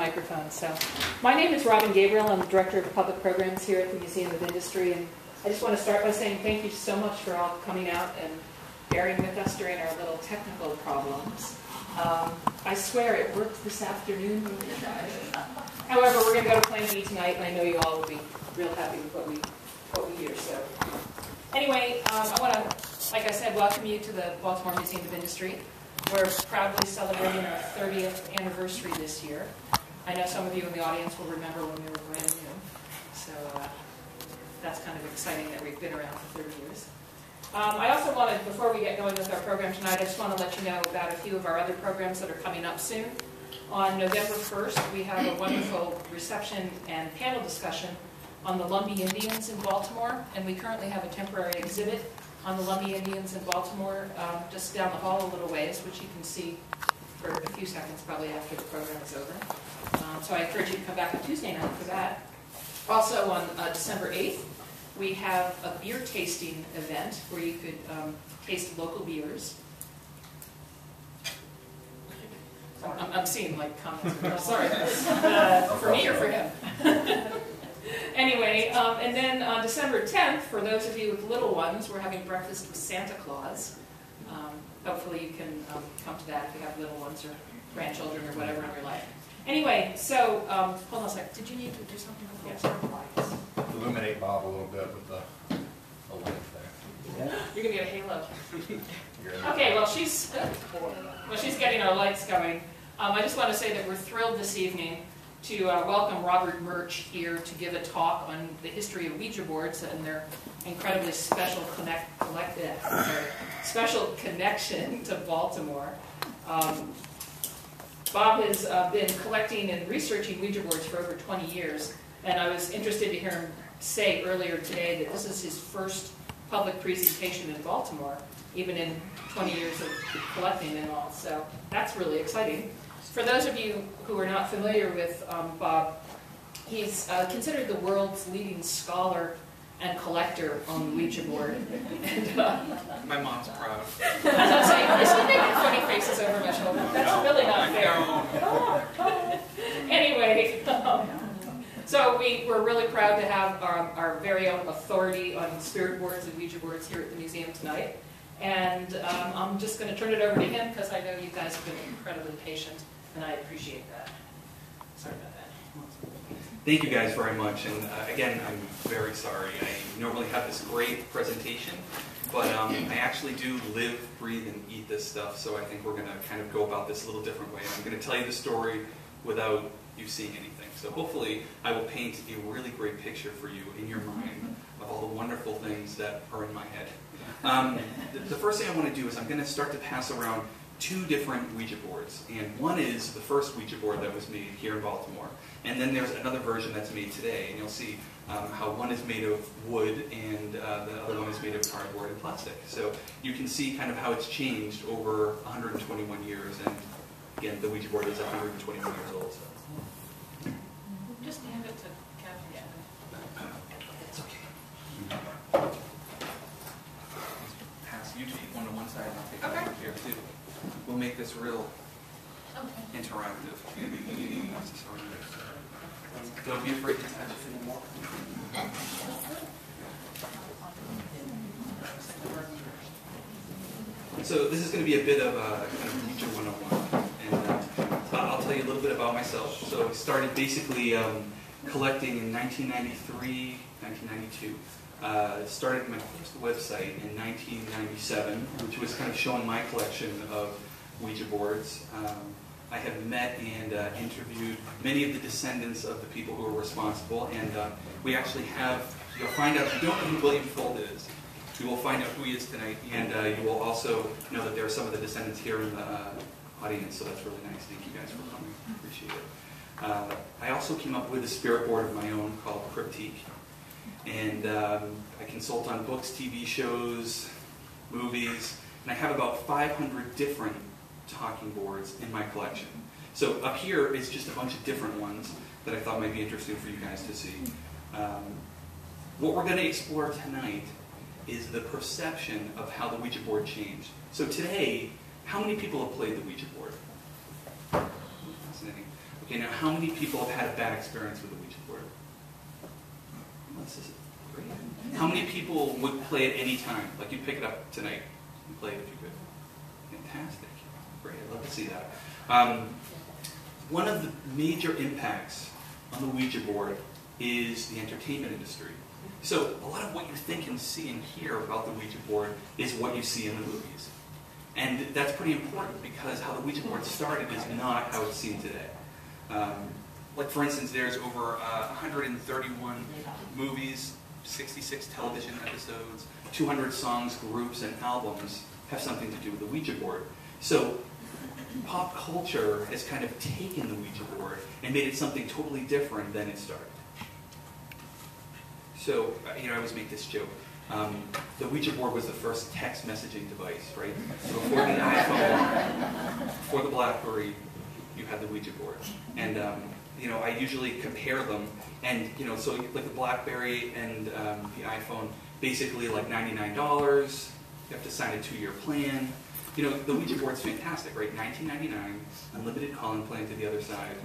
microphones. So, my name is Robin Gabriel. I'm the Director of Public Programs here at the Museum of Industry, and I just want to start by saying thank you so much for all coming out and bearing with us during our little technical problems. I swear it worked this afternoon. However, we're going to go to Plan B tonight, and I know you all will be real happy with what we hear. So, anyway, I want to, like I said, welcome you to the Baltimore Museum of Industry. We're proudly celebrating our 30th anniversary this year. I know some of you in the audience will remember when we were brand new, so that's kind of exciting that we've been around for 30 years. I also wanted, before we get going with our program tonight, I just want to let you know about a few of our other programs that are coming up soon. On November 1st, we have a wonderful reception and panel discussion on the Lumbee Indians in Baltimore, and we currently have a temporary exhibit on the Lumbee Indians in Baltimore, just down the hall a little ways, which you can see for a few seconds probably after the program is over. So I encourage you to come back on Tuesday night for that. Also on December 8th, we have a beer tasting event where you could taste local beers. I'm seeing like comments. Sorry, for me or for him? Anyway, and then on December 10th, for those of you with little ones, we're having breakfast with Santa Claus. Hopefully you can come to that if you have little ones or grandchildren or whatever in your life. Anyway, so, hold on a second. Did you need to do something with the lights? Illuminate Bob a little bit with the lamp there. Yeah. You're going to get a halo. Okay, well she's getting our lights going. I just want to say that we're thrilled this evening to welcome Robert Murch here to give a talk on the history of Ouija boards and their incredibly special special connection to Baltimore. Bob has been collecting and researching Ouija boards for over 20 years, and I was interested to hear him say earlier today that this is his first public presentation in Baltimore, even in 20 years of collecting and all, so that's really exciting. For those of you who are not familiar with Bob, he's considered the world's leading scholar and collector on the Ouija board. And, my mom's proud. As I'm saying, is he making funny faces over my shoulder? That's really not fair. Anyway, so we're really proud to have our very own authority on spirit boards and Ouija boards here at the museum tonight. And I'm just going to turn it over to him because I know you guys have been incredibly patient, and I appreciate that. Sorry about that. Thank you guys very much, and again, I'm very sorry. I normally have this great presentation, but I actually do live, breathe, and eat this stuff, so I think we're going to kind of go about this a little different way. I'm going to tell you the story without you seeing anything. So hopefully I will paint a really great picture for you in your mind of all the wonderful things that are in my head. The first thing I want to do is I'm going to start to pass around two different Ouija boards, and one is the first Ouija board that was made here in Baltimore, and then there's another version that's made today, and you'll see how one is made of wood and the other one is made of cardboard and plastic. So you can see kind of how it's changed over 121 years, and again, the Ouija board is 121 years old. So. Just hand it to Kathy. It's okay. Pass you take one to one side, and I'll take one over here too. We'll make this real interactive. Don't be afraid to touch it anymore. So this is going to be a bit of a kind of Ouija 101, and I'll tell you a little bit about myself. So I started basically collecting in 1993, 1992. Started my first website in 1997, which was kind of showing my collection of Ouija boards. I have met and interviewed many of the descendants of the people who were responsible, and we actually have, you'll find out, if you don't know who William Fold is, you will find out who he is tonight, and you will also know that there are some of the descendants here in the audience, so that's really nice. Thank you guys for coming. I appreciate it. I also came up with a spirit board of my own called Cryptique. And I consult on books, TV shows, movies, and I have about 500 different talking boards in my collection. So up here is just a bunch of different ones that I thought might be interesting for you guys to see. What we're going to explore tonight is the perception of how the Ouija board changed. So today, how many people have played the Ouija board? Fascinating. Okay, now how many people have had a bad experience with the Ouija board? Well, this is great. How many people would play it any time? Like you'd pick it up tonight and play it if you could. Fantastic. Great, I'd love to see that. One of the major impacts on the Ouija board is the entertainment industry. So a lot of what you think and see and hear about the Ouija board is what you see in the movies. And that's pretty important because how the Ouija board started is not how it's seen today. Like for instance, there's over 131 movies, 66 television episodes, 200 songs, groups, and albums have something to do with the Ouija board. So pop culture has kind of taken the Ouija board and made it something totally different than it started. So, I always make this joke. The Ouija board was the first text messaging device, right? So before the iPhone, before the BlackBerry, you had the Ouija board. And, I usually compare them. And, so like the BlackBerry and the iPhone, basically like $99. You have to sign a 2-year plan. The Ouija board's fantastic, right? $19.99, unlimited calling plan to the other side.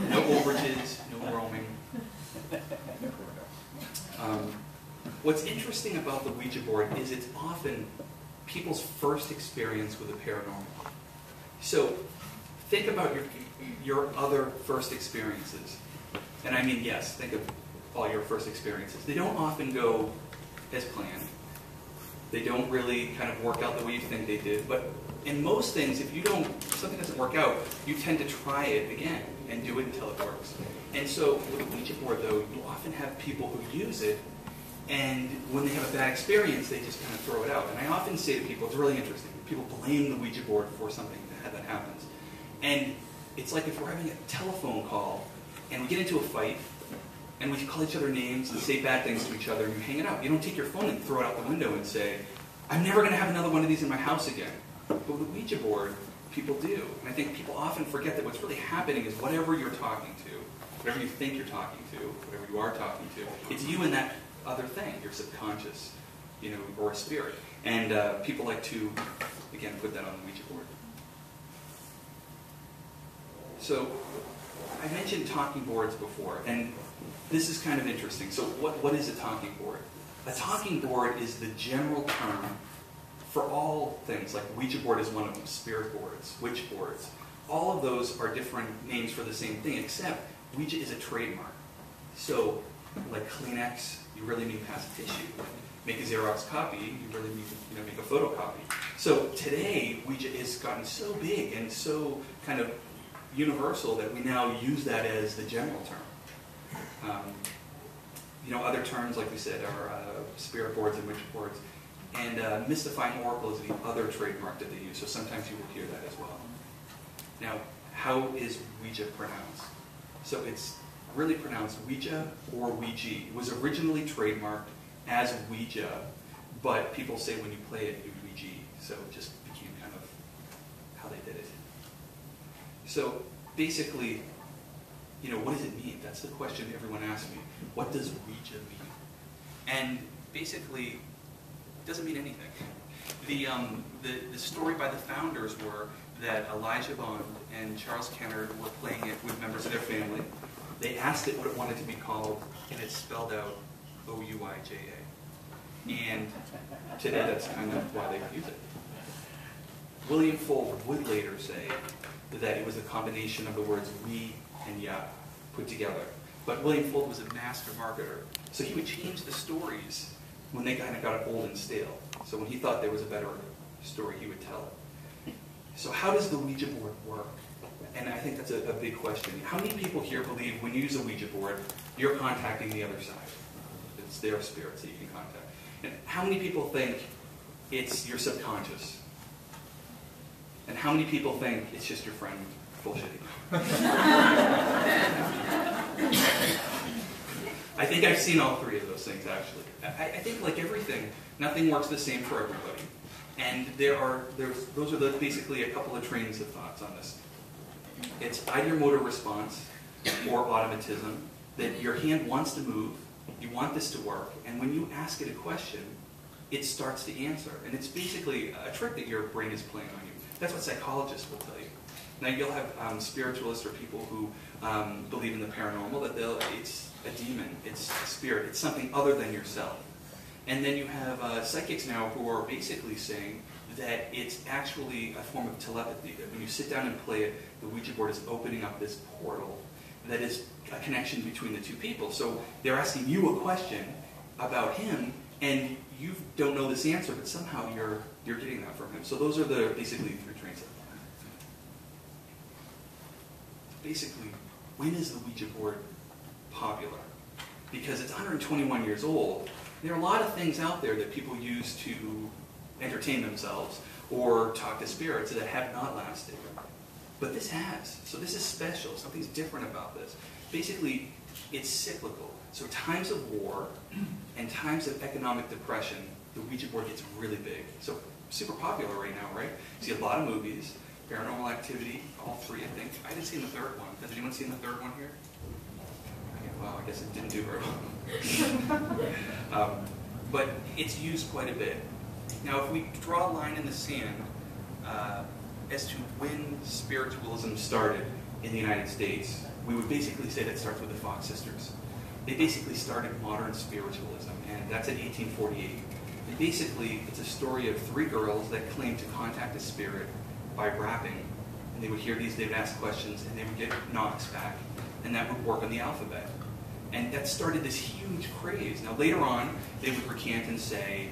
No overages, no roaming. What's interesting about the Ouija board is it's often people's first experience with the paranormal. So think about your other first experiences. And I mean, yes, think of all your first experiences. They don't often go as planned. They don't really kind of work out the way you think they did. But in most things, if something doesn't work out, you tend to try it again and do it until it works. And so with the Ouija board, though, you often have people who use it, and when they have a bad experience, they just kind of throw it out. And I often say to people, it's really interesting, people blame the Ouija board for something that happens. And it's like if we're having a telephone call, and we get into a fight, and we call each other names and say bad things to each other, and you hang it up. You don't take your phone and throw it out the window and say, I'm never going to have another one of these in my house again. But with the Ouija board, people do. And I think people often forget that what's really happening is whatever you're talking to, whatever you think you're talking to, whatever you are talking to, it's you and that other thing, your subconscious, or a spirit. And people like to, again, put that on the Ouija board. So I mentioned talking boards before, and this is kind of interesting. So what is a talking board? A talking board is the general term for all things, like Ouija board is one of them, spirit boards, witch boards. All of those are different names for the same thing, except Ouija is a trademark. So, like Kleenex, you really mean pass a tissue. Make a Xerox copy, you really mean make a photocopy. So today, Ouija has gotten so big and so kind of universal that we now use that as the general term. Other terms, like we said, are spirit boards and witch boards. And mystifying oracle is the other trademark that they use, so sometimes you will hear that as well. Now, how is Ouija pronounced? So it's really pronounced Ouija or Ouija. It was originally trademarked as Ouija, but people say when you play it, you Ouija. So it just became kind of how they did it. So basically, what does it mean? That's the question everyone asks me. What does Ouija mean? And basically, it doesn't mean anything. The story by the founders were that Elijah Bond and Charles Kenner were playing it with members of their family. They asked it what it wanted to be called, and it spelled out O-U-I-J-A. And today, that's kind of why they use it. William Fuld would later say that it was a combination of the words we and ya put together. But William Fuld was a master marketer, so he would change the stories when they kind of got old and stale. So when he thought there was a better story, he would tell it. So how does the Ouija board work? And I think that's a big question. How many people here believe when you use a Ouija board, you're contacting the other side? It's their spirits that you can contact. And how many people think it's your subconscious? And how many people think it's just your friend bullshitting? I think I've seen all three of those things, actually. I think, like everything, nothing works the same for everybody. And those are basically a couple of trains of thoughts on this. It's either motor response or automatism, that your hand wants to move, you want this to work, and when you ask it a question, it starts to answer. And it's basically a trick that your brain is playing on you. That's what psychologists will tell you. Now you'll have spiritualists or people who believe in the paranormal, that it's a demon, it's a spirit, it's something other than yourself. And then you have psychics now who are basically saying that it's actually a form of telepathy, that when you sit down and play it, the Ouija board is opening up this portal that is a connection between the two people. So they're asking you a question about him, and you don't know this answer, but somehow you're getting that from him. So those are the basically three trains of thought. Basically, when is the Ouija board popular? Because it's 121 years old. There are a lot of things out there that people use to entertain themselves or talk to spirits that have not lasted. But this has. So this is special. Something's different about this. Basically, it's cyclical. So times of war and times of economic depression, the Ouija board gets really big. So super popular right now, right? You see a lot of movies, Paranormal Activity, all three, I think. I didn't see the third one. Has anyone seen the third one here? Okay, well, I guess it didn't do very well. But it's used quite a bit. Now, if we draw a line in the sand as to when spiritualism started in the United States, we would basically say that starts with the Fox sisters. They basically started modern spiritualism, and that's in 1848. And basically, it's a story of three girls that claimed to contact a spirit by rapping, and they would hear these, they would ask questions, and they would get knocks back, and that would work on the alphabet. And that started this huge craze. Now, later on, they would recant and say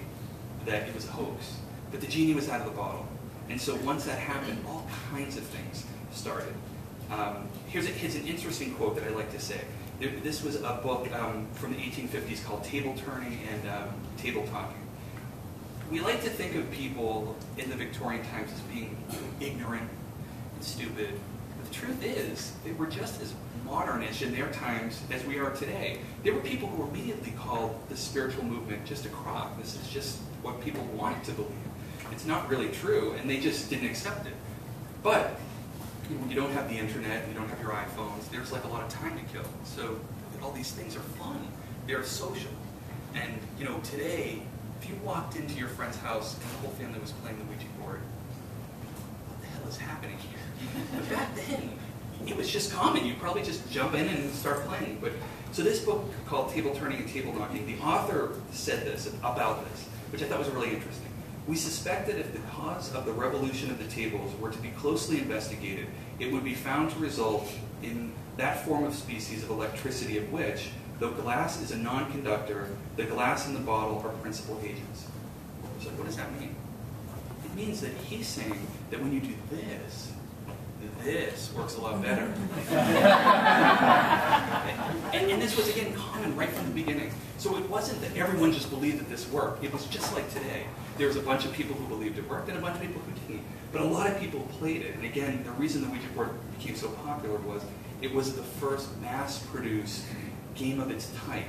that it was a hoax, but the genie was out of the bottle. And so once that happened, all kinds of things started. Here's an interesting quote that I like to say. This was a book from the 1850s called Table Turning and Table Talking. We like to think of people in the Victorian times as being ignorant and stupid. But the truth is, they were just as modernish in their times as we are today. There were people who were immediately called the spiritual movement just a crock. This is just what people wanted to believe. It's not really true, and they just didn't accept it. But you don't have the internet, you don't have your iPhones, there's like a lot of time to kill. So all these things are fun. They're social. And today, if you walked into your friend's house and the whole family was playing the Ouija board, what the hell is happening here? But back then, it was just common. You'd probably just jump in and start playing. So this book called Table Turning and Table Knocking, the author said this about this, which I thought was really interesting. We suspect that if the cause of the revolution of the tables were to be closely investigated, it would be found to result in that form of species of electricity of which, though glass is a non-conductor, the glass and the bottle are principal agents. So what does that mean? It means that he's saying that when you do this works a lot better. and this was, again, common right from the beginning. So it wasn't that everyone just believed that this worked. It was just like today. There was a bunch of people who believed it worked and a bunch of people who didn't. But a lot of people played it. And again, the reason the Ouija board became so popular was it was the first mass-produced game of its type.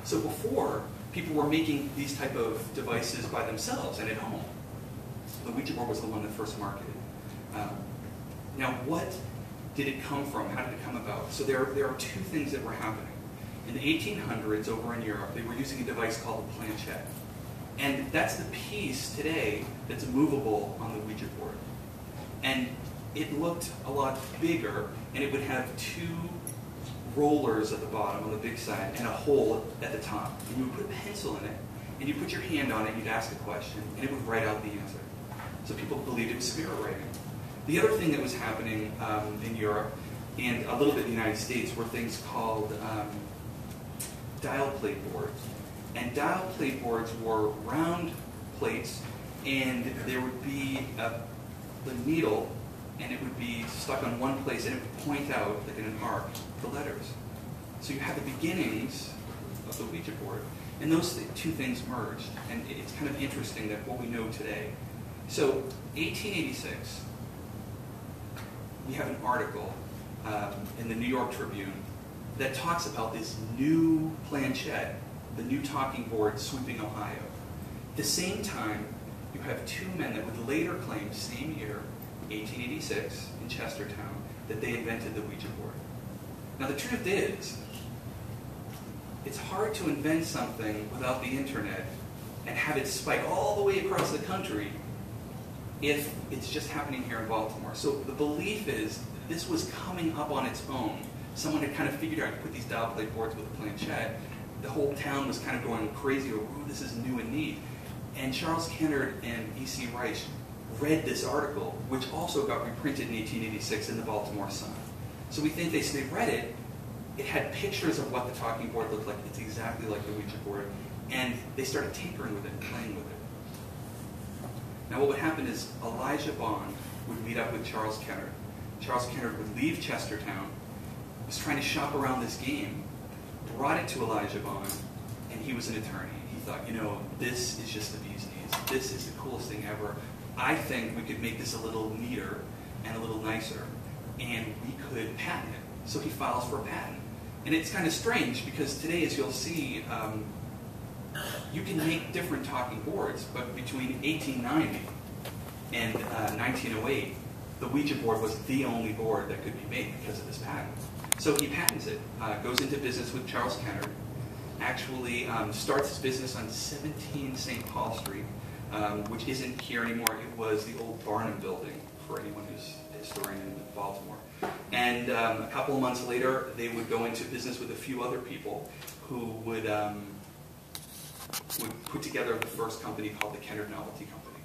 So before, people were making these type of devices by themselves and at home. The Ouija board was the one that first marketed. Now, what did it come from? How did it come about? So there are two things that were happening. In the 1800s, over in Europe, they were using a device called a planchette. And that's the piece today that's movable on the Ouija board. And it looked a lot bigger, and it would have two rollers at the bottom on the big side and a hole at the top. And you would put a pencil in it, and you put your hand on it, you'd ask a question, and it would write out the answer. So people believed it was spirit writing. The other thing that was happening in Europe and a little bit in the United States were things called dial plate boards. And dial plate boards were round plates, and there would be the needle, and it would be stuck on one place, and it would point out, like in an arc, the letters. So you have the beginnings of the Ouija board, and those two things merged. And it's kind of interesting that what we know today. So 1886, we have an article in the New York Tribune that talks about this new planchette, the new talking board sweeping Ohio. At the same time, you have two men that would later claim, same year, 1886, in Chestertown, that they invented the Ouija board. Now the truth is, it's hard to invent something without the internet and have it spike all the way across the country if it's just happening here in Baltimore. So the belief is this was coming up on its own. Someone had kind of figured out to put these dial plate boards with a planchette. The whole town was kind of going crazy over, ooh, this is new and neat. And Charles Kennard and E.C. Reich read this article, which also got reprinted in 1886 in the Baltimore Sun. So we think they read it. It had pictures of what the talking board looked like. It's exactly like the Ouija board. And they started tinkering with it and playing with it. Now what would happen is Elijah Bond would meet up with Charles Kennard. Charles Kennard would leave Chestertown, was trying to shop around this game, brought it to Elijah Bond, and he was an attorney. He thought, you know, this is just the bee's knees. This is the coolest thing ever. I think we could make this a little neater and a little nicer, and we could patent it. So he files for a patent. And it's kind of strange because today, as you'll see, you can make different talking boards, but between 1890 and 1908, the Ouija board was the only board that could be made because of this patent. So he patents it, goes into business with Charles Kennard, actually starts his business on 17 St. Paul Street, which isn't here anymore. It was the old Barnum building, for anyone who's a historian in Baltimore. And a couple of months later, they would go into business with a few other people who would put together the first company called the Kennard Novelty Company.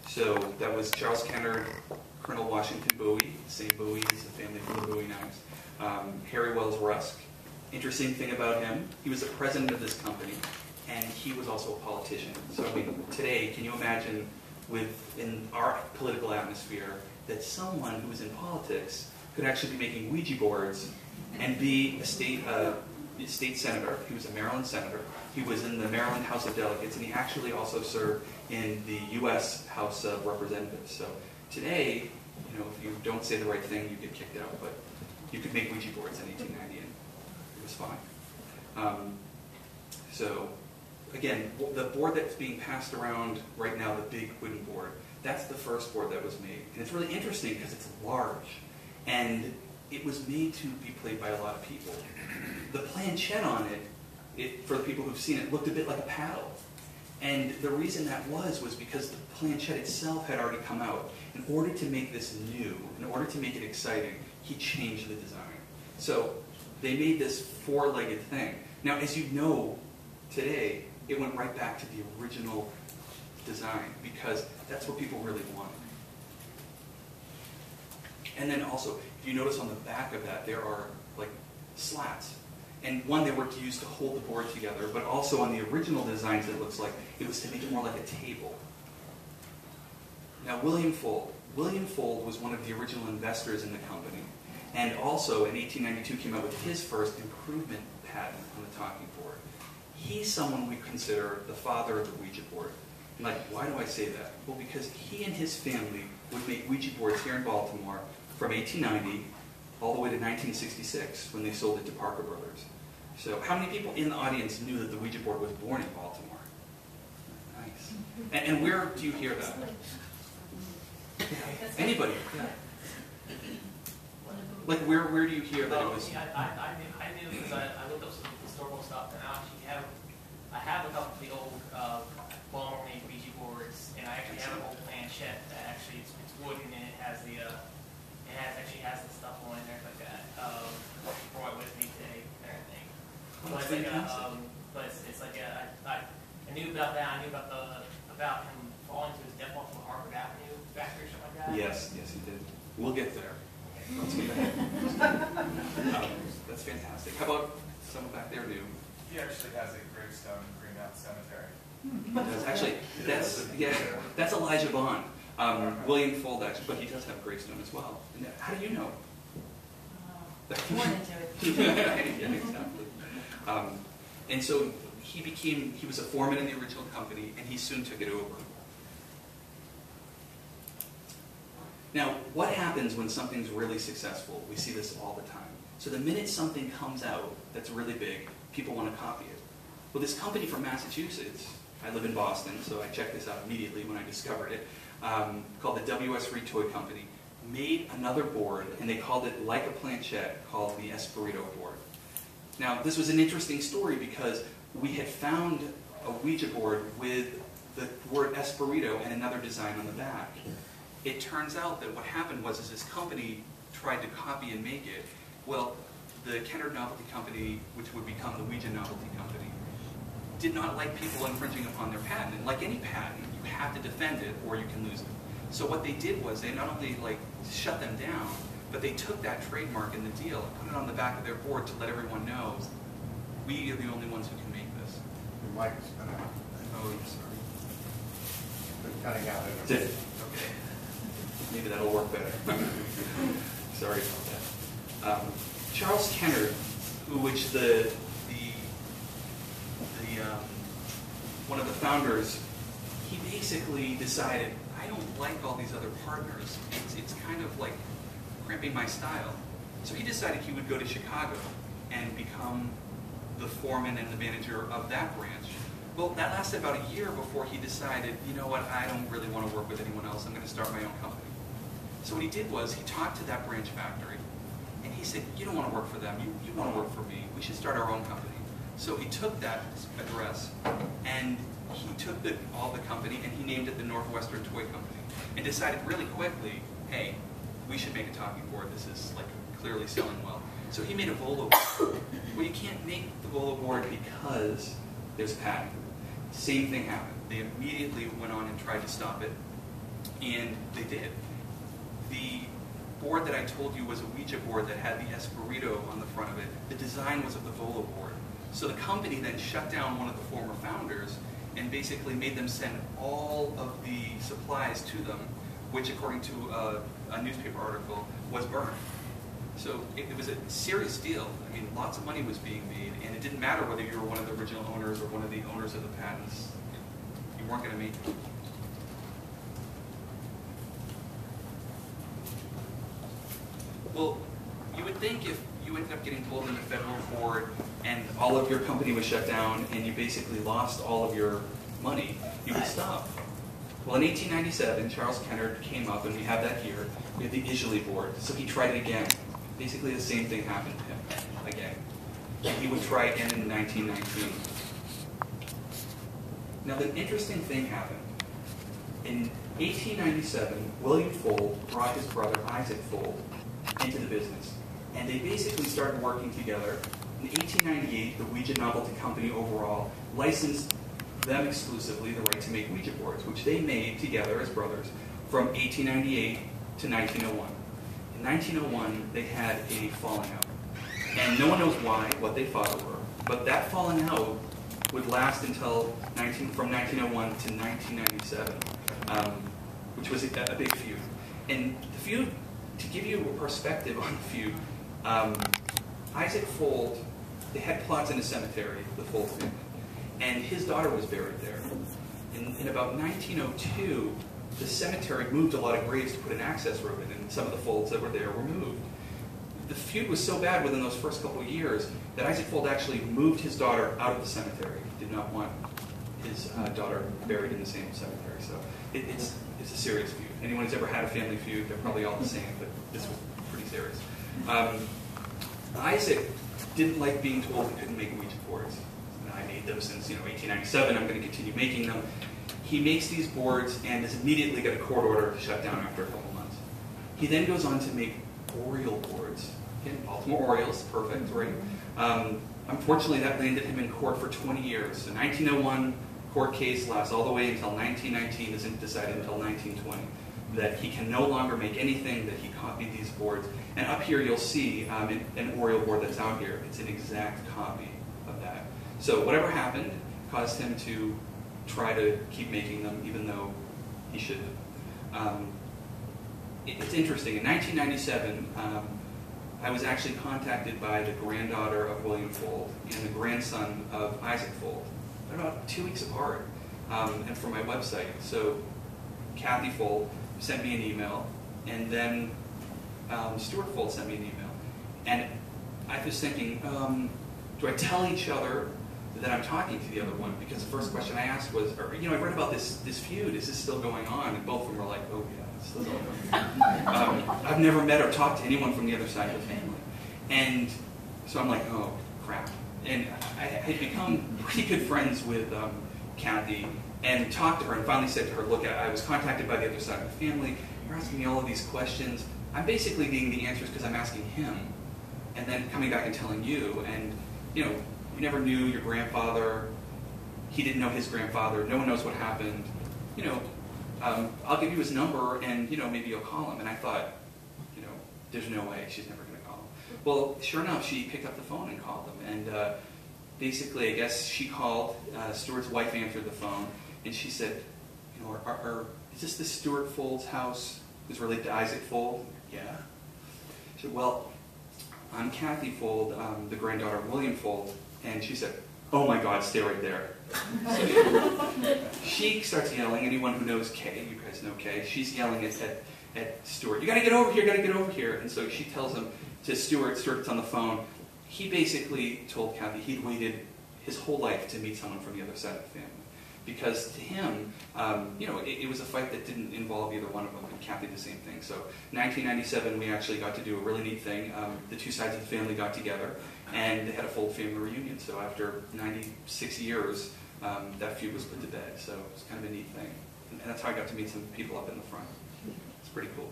So that was Charles Kennard, Colonel Washington Bowie, same Bowie, he's a family from the Bowie knives, Harry Wells Rusk. Interesting thing about him, he was the president of this company, and he was also a politician. So I mean, today, can you imagine in our political atmosphere that someone who was in politics could actually be making Ouija boards and be a state senator? He was a Maryland senator. He was in the Maryland House of Delegates, and he actually also served in the U.S. House of Representatives. So today, you know, if you don't say the right thing, you get kicked out. But you could make Ouija boards in 1890, and it was fine. So again, the board that's being passed around right now, the big wooden board, that's the first board that was made. And it's really interesting because it's large, and it was made to be played by a lot of people. The planchette on it, for the people who've seen it, looked a bit like a paddle. And the reason that was because the planchette itself had already come out. In order to make this new, in order to make it exciting, he changed the design. So they made this four-legged thing. Now, as you know, today, it went right back to the original design because that's what people really wanted. And then also, if you notice on the back of that, there are like slats. And one, they were used to hold the board together, but also on the original designs, it looks like it was to make it more like a table. Now, William Fuld. William Fuld was one of the original investors in the company, and also in 1892 came out with his first improvement patent on the talking board. He's someone we consider the father of the Ouija board. And like, why do I say that? Well, because he and his family would make Ouija boards here in Baltimore from 1890 all the way to 1966 when they sold it to Parker Brothers. So how many people in the audience knew that the Ouija board was born in Baltimore? Nice. And where do you hear that? Yeah. Anybody? Yeah. Like where do you hear that it was? I knew because I looked up some historical stuff, and I have a couple of the old Baltimore-made Ouija boards, and I actually have an old planchette that actually it's wooden and it has the actually has the stuff on it and everything like that. Brought it with me today and everything. But it's like I knew about that. I knew about him falling to his death off of Harvard Avenue factory or something like that. Yes, he did. We'll get there. Let's get ahead. That's fantastic. How about someone back there new? He actually has a gravestone in Green Mountain Cemetery. Actually, that's Elijah Bond. William Fuld, actually, but he does have a gravestone as well. And how do you know? Born into it. Yeah, exactly. And so he was a foreman in the original company, and he soon took it over. Now, what happens when something's really successful? We see this all the time. So the minute something comes out that's really big, people want to copy it. Well, this company from Massachusetts, I live in Boston, so I checked this out immediately when I discovered it, called the W.S. Reed Toy Company, made another board, and they called it like a planchette, called the Espirito board. Now, this was an interesting story because we had found a Ouija board with the word Espirito and another design on the back. it turns out that what happened was is this company tried to copy and make it. Well, the Kenner Novelty Company, which would become the Ouija Novelty Company, did not like people infringing upon their patent. And like any patent, you have to defend it or you can lose it. So what they did was they not only like shut them down, but they took that trademark in the deal and put it on the back of their board to let everyone know we are the only ones who can make this. Your mic is cut out. Oh, sorry. Been cutting out. Did it? Okay. Maybe that'll work better. Sorry about that. Charles Kenner, which one of the founders, he basically decided, I don't like all these other partners. It's kind of like cramping my style. So he decided he would go to Chicago and become the foreman and the manager of that branch. Well, that lasted about a year before he decided, you know what, I don't really want to work with anyone else. I'm going to start my own company. So what he did was he talked to that branch factory, and he said, you don't want to work for them. You want to work for me. We should start our own company. So he took that address, and he took all the company, and he named it the Northwestern Toy Company, and decided really quickly, hey, we should make a talking board. This is like clearly selling well. So he made a Volo board. Well, you can't make the Volo board because there's a patent. Same thing happened. They immediately went on and tried to stop it, and they did. The board that I told you was a Ouija board that had the Espirito on the front of it. The design was of the Volo board. So the company then shut down one of the former founders and basically made them send all of the supplies to them, which according to a newspaper article was burned. So it was a serious deal. I mean, lots of money was being made, and it didn't matter whether you were one of the original owners or one of the owners of the patents. You weren't going to make it. Well, you would think if you ended up getting pulled into federal court and all of your company was shut down and you basically lost all of your money, you would stop. Well, in 1897, Charles Kenner came up, and we have that here. We have the Isley board. So he tried it again. Basically, the same thing happened to him again. He would try again in 1919. Now, the interesting thing happened. In 1897, William Fold brought his brother Isaac Fold into the business. And they basically started working together. In 1898, the Ouija Novelty Company overall licensed them exclusively the right to make Ouija boards, which they made together as brothers from 1898 to 1901. In 1901, they had a falling out. And no one knows why, what they fought over, but that falling out would last until from 1901 to 1997, which was a big feud. And the feud, to give you a perspective on the feud, Isaac Fold, they had plots in a cemetery, the Fold family, and his daughter was buried there. In about 1902, the cemetery moved a lot of graves to put an access road in, and some of the Folds that were there were moved. The feud was so bad within those first couple of years that Isaac Fold actually moved his daughter out of the cemetery. He did not want his daughter buried in the same cemetery. So it's a serious feud. Anyone who's ever had a family feud, they're probably all the same, but this was pretty serious. Isaac didn't like being told he couldn't make Ouija boards. I made them since 1897. I'm going to continue making them. He makes these boards and has immediately got a court order to shut down after a couple months. He then goes on to make Oriole boards. Again, Baltimore Orioles, perfect, right? Unfortunately, that landed him in court for 20 years. The 1901 court case lasts all the way until 1919, isn't decided until 1920, that he can no longer make anything, that he copied these boards. And up here you'll see an Oriole board that's out here. It's an exact copy of that. So whatever happened caused him to try to keep making them, even though he shouldn't have. It's interesting. In 1997, I was actually contacted by the granddaughter of William Fold and the grandson of Isaac Fold. They're about 2 weeks apart, and from my website. So Kathy Fold sent me an email, and then Stuart Fold sent me an email. And I was thinking, do I tell each other that I'm talking to the other one? Because the first question I asked was, I read about this feud, is this still going on? And both of them were like, oh yeah, it's still going on. I've never met or talked to anyone from the other side of the family. And so I'm like, oh crap. And I had become pretty good friends with Kathy and talked to her and finally said to her, look, I was contacted by the other side of the family you're asking me all of these questions. I'm basically getting the answers because I'm asking him, and then coming back and telling you. And you never knew your grandfather. He didn't know his grandfather. No one knows what happened. I'll give you his number, and maybe you'll call him. And I thought, there's no way she's never going to call him. Well, sure enough, she picked up the phone and called him. And basically, I guess she called. Stuart's wife answered the phone, and she said, is this the Stuart Fold's house? Who's related to Isaac Fold? Yeah. She said, well, I'm Kathy Fold, the granddaughter of William Fold. And she said, oh my God, stay right there. So she starts yelling. Anyone who knows Kay, you guys know Kay, she's yelling at Stuart, you gotta get over here, you gotta get over here. And so she tells him to Stuart, Stuart's on the phone. He basically told Kathy he'd waited his whole life to meet someone from the other side of the family. Because to him, it was a fight that didn't involve either one of them, and Kathy the same thing. So 1997, we actually got to do a really neat thing. The two sides of the family got together, and they had a full family reunion. So after 96 years, that feud was put to bed. So it was kind of a neat thing. And that's how I got to meet some people up in the front. It's pretty cool.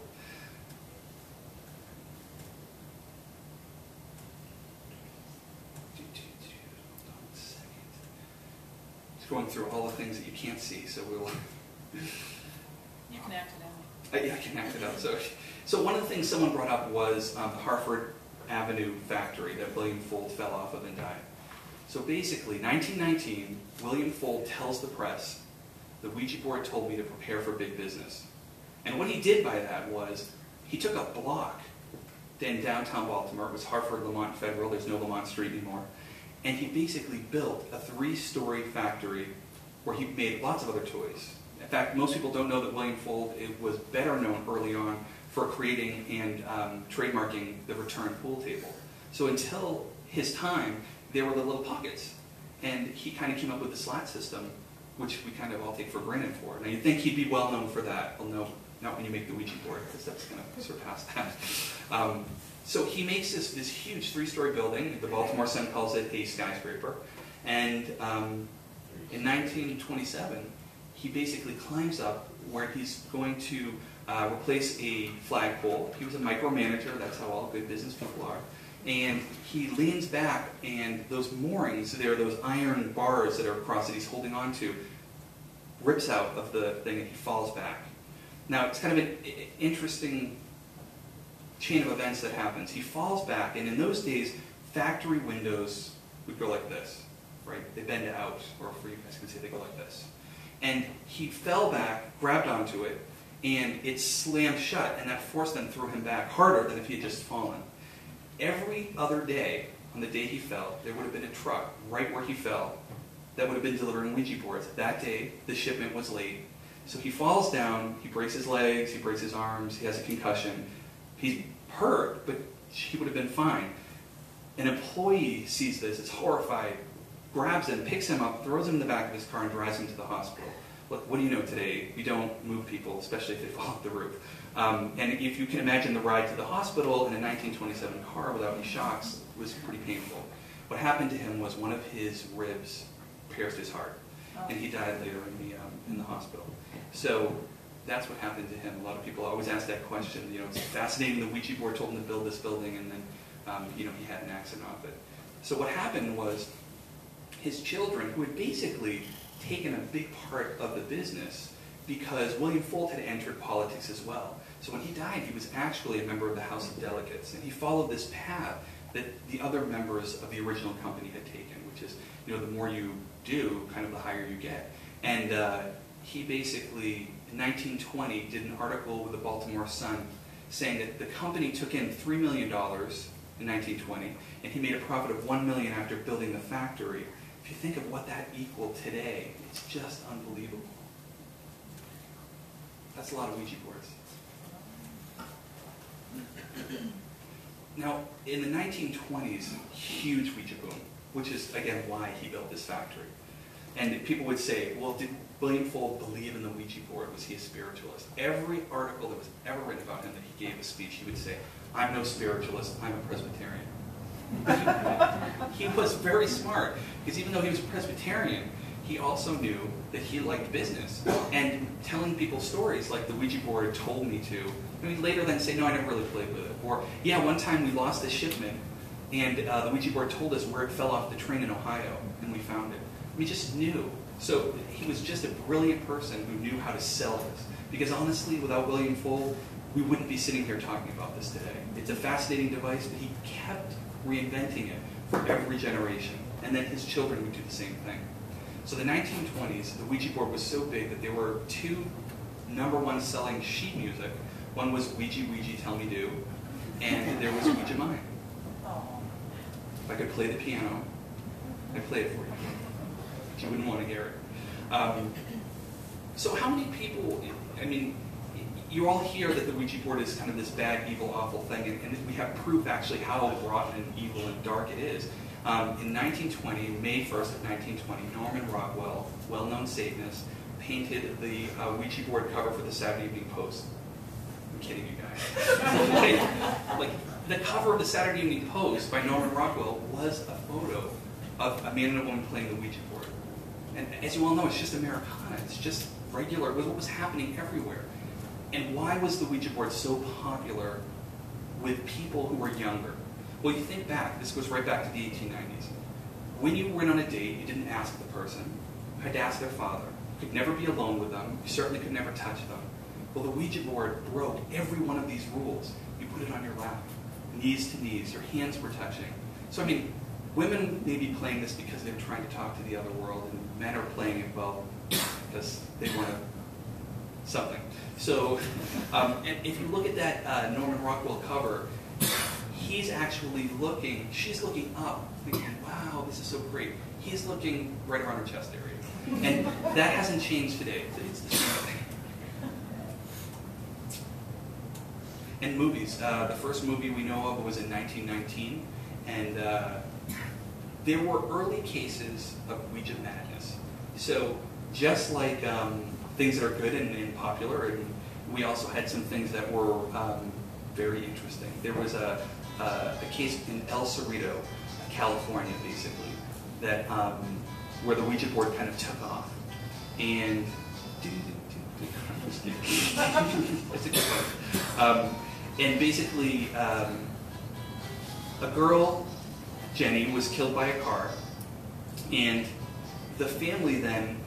Going through all the things that you can't see, so we'll... You can act it out. Yeah, I can act it out. So one of the things someone brought up was the Hartford Avenue factory that William Fold fell off of and died. So basically, 1919, William Fold tells the press, the Ouija board told me to prepare for big business. And what he did by that was, he took a block in downtown Baltimore. It was Hartford, Lamont, Federal. There's no Lamont Street anymore. And he basically built a 3-story factory where he made lots of other toys. In fact, most people don't know that William Fold was better known early on for creating and trademarking the return pool table. So until his time, there were the little pockets. And he kind of came up with the slat system, which we kind of all take for granted for. Now you'd think he'd be well known for that. Well, no, not when you make the Ouija board, because that's going to surpass that. So he makes this huge 3-story building. The Baltimore Sun calls it a skyscraper. And in 1927, he basically climbs up where he's going to replace a flagpole. He was a micromanager. That's how all good business people are. And he leans back, and those moorings, there are those iron bars that are across that he's holding on to, rips out of the thing, and he falls back. Now, it's kind of an interesting chain of events that happens. He falls back, and in those days, factory windows would go like this, right? They bend out, or for you guys can see, they go like this. And he fell back, grabbed onto it, and it slammed shut, and that force then threw him back harder than if he had just fallen. Every other day, on the day he fell, there would have been a truck right where he fell that would have been delivering Ouija boards. That day, the shipment was late. So he falls down, he breaks his legs, he breaks his arms, he has a concussion. He's hurt, but he would have been fine. An employee sees this, is horrified, grabs him, picks him up, throws him in the back of his car, and drives him to the hospital. Look, what do you know today? We don't move people, especially if they fall off the roof. And if you can imagine the ride to the hospital in a 1927 car without any shocks, it was pretty painful. What happened to him was one of his ribs pierced his heart, and he died later in the hospital. So that's what happened to him. A lot of people always ask that question. It's fascinating. The Ouija board told him to build this building, and then he had an accident off it. So what happened was his children, who had basically taken a big part of the business, because William Fold had entered politics as well. So when he died, he was actually a member of the House of Delegates, and he followed this path that the other members of the original company had taken, which is, the more you do, kind of the higher you get. And he basically, in 1920, did an article with the Baltimore Sun saying that the company took in $3 million in 1920, and he made a profit of $1 million after building the factory. If you think of what that equaled today, it's just unbelievable. That's a lot of Ouija boards. Now, in the 1920s, huge Ouija boom, which is, again, why he built this factory. And people would say, well, did William Fold believe in the Ouija board? Was he a spiritualist? Every article that was ever written about him that he gave a speech, he would say, I'm no spiritualist, I'm a Presbyterian. He was very smart, because even though he was a Presbyterian, he also knew that he liked business and telling people stories like the Ouija board told me to. I mean, later then say, no, I never really played with it. Or, yeah, one time we lost a shipment and the Ouija board told us where it fell off the train in Ohio and we found it. We just knew. So he was just a brilliant person who knew how to sell this. Because honestly, without William Fuld, we wouldn't be sitting here talking about this today. It's a fascinating device, but he kept reinventing it for every generation. And then his children would do the same thing. So the 1920s, the Ouija board was so big that there were two #1 selling sheet music. One was Ouija, Ouija, Tell Me Do, and there was Ouija Mine. If I could play the piano, I'd play it for you. But you wouldn't want to hear it. So how many people, I mean, you all hear that the Ouija board is kind of this bad, evil, awful thing, and we have proof actually how rotten and evil and dark it is. In 1920, May 1st of 1920, Norman Rockwell, well-known Satanist, painted the Ouija board cover for the Saturday Evening Post. I'm kidding you guys. like, the cover of the Saturday Evening Post by Norman Rockwell was a photo of a man and a woman playing the Ouija board. And as you all know, it's just Americana. It's just regular. It was what was happening everywhere. And why was the Ouija board so popular with people who were younger? Well, you think back. This goes right back to the 1890s. When you went on a date, you didn't ask the person. You had to ask their father. You could never be alone with them. You certainly could never touch them. Well, the Ouija board broke every one of these rules. You put it on your lap, knees to knees. Your hands were touching. So, I mean, women may be playing this because they're trying to talk to the other world, and men are playing it, well, because they want something. So, and if you look at that Norman Rockwell cover, he's actually looking, she's looking up, thinking, wow, this is so great. He's looking right around her chest area. And that hasn't changed today. It's the same thing. And movies. The first movie we know of was in 1919, and there were early cases of Ouija madness. So just like things that are good and popular, and we also had some things that were very interesting. There was a case in El Cerrito, California, basically, that where the Ouija board kind of took off, and it's a good one. And basically, a girl, Jenny, was killed by a car, and the family then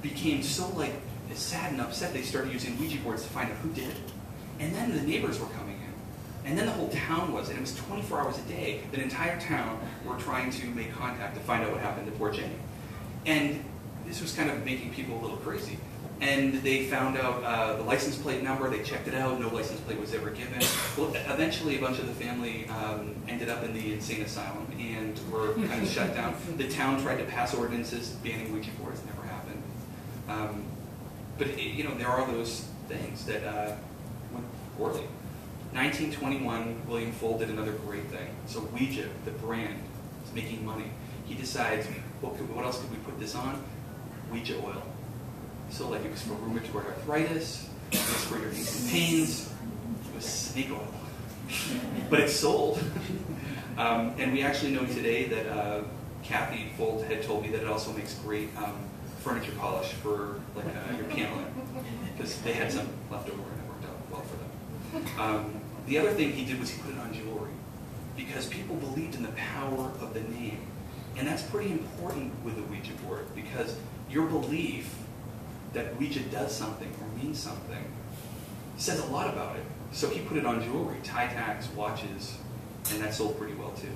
became so sad and upset they started using Ouija boards to find out who did it. And then the neighbors were coming in. And then the whole town was, and it was 24 hours a day. The entire town were trying to make contact to find out what happened to poor Jenny. And this was kind of making people a little crazy. And they found out the license plate number, they checked it out, no license plate was ever given. Well, eventually a bunch of the family ended up in the insane asylum and were kind of shut down. The town tried to pass ordinances banning Ouija boards, never happened. But you know, there are those things that went poorly. 1921, William Fuld did another great thing. So Ouija, the brand, is making money. He decides, what else could we put this on? Ouija oil. So like it was for rheumatoid arthritis, it was for your aches and pains, it was snake oil. But it's sold. And we actually know today that Kathy Fuld had told me that it also makes great furniture polish for like your piano, because they had some left over and it worked out well for them. The other thing he did was he put it on jewelry, because people believed in the power of the name. And that's pretty important with the Ouija board, because your belief that Ouija does something or means something says a lot about it. So he put it on jewelry, tie tags, watches, and that sold pretty well too.